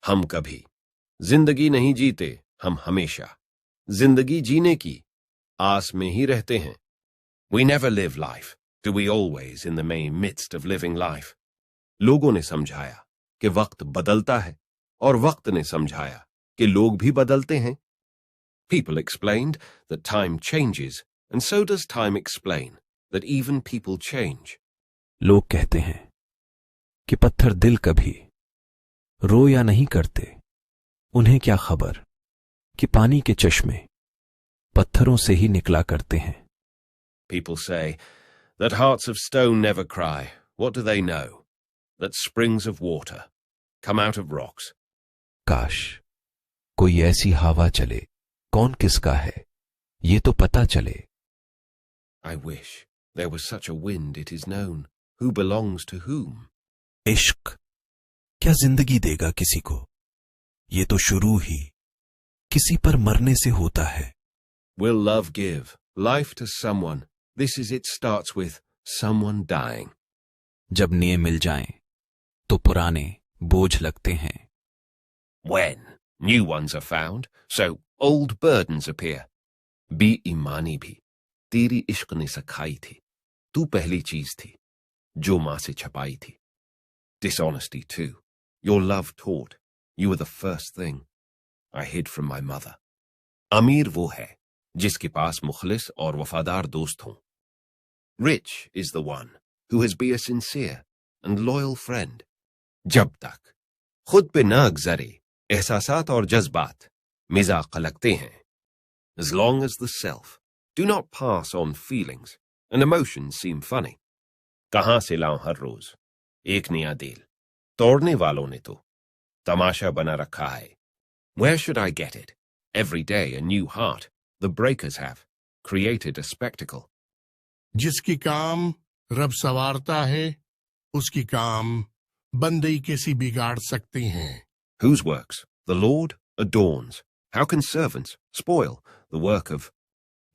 हम कभी जिंदगी नहीं जीते, हम हमेशा जिंदगी जीने की आस में ही रहते हैं. We never live life. Do we always in the main midst of living life? लोगों ने समझाया कि वक्त बदलता है और वक्त ने समझाया कि लोग भी बदलते हैं. People explained that time changes, and so does time explain that even people change. लोग कहते हैं कि पत्थर दिल कभी रो या नहीं करते. उन्हें क्या खबर कि पानी के चश्मे पत्थरों से ही निकला करते हैं. People say that hearts of stone never cry. What do they know? That springs of water come out of rocks. काश कोई ऐसी हवा चले, कौन किसका है ये तो पता चले. I wish there was such a wind it is known who belongs to whom. इश्क क्या जिंदगी देगा किसी को, ये तो शुरू ही किसी पर मरने से होता है. Will love give life to someone? This is it starts with someone dying. जब नए मिल जाएं तो पुराने बोझ लगते हैं. When new ones are found, so old burdens appear. बेईमानी भी तेरी इश्क ने सिखाई थी. तू पहली चीज थी जो मां से छपाई थी. Dishonesty too. Your love taught. You were the first thing I hid from my mother. अमीर वो है जिसके पास मुखलिस और वफादार दोस्त हों. Rich is the one who has been a sincere and loyal friend. जब तक खुद पे न गुजरे एहसासात और जज्बात मिजाक लगते हैं. As long as the self do not pass on feelings and emotions seem funny. कहां से लाऊं हर रोज एक नया दिल, तोड़ने वालों ने तो तमाशा बना रखा है. Where should I get it? Every day a new heart. The breakers have created a spectacle. जिसकी काम रब सवारता है, उसकी काम बंदे कैसी बिगाड़ सकते हैं. Whose works the Lord adorns. How can servants spoil the work of?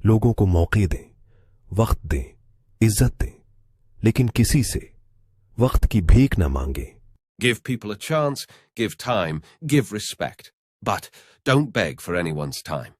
लोगों को मौके दें, वक्त दें, इज्जत दें, लेकिन किसी से वक्त की भीख न मांगे. Give people a chance, give time, give respect, but don't beg for anyone's time.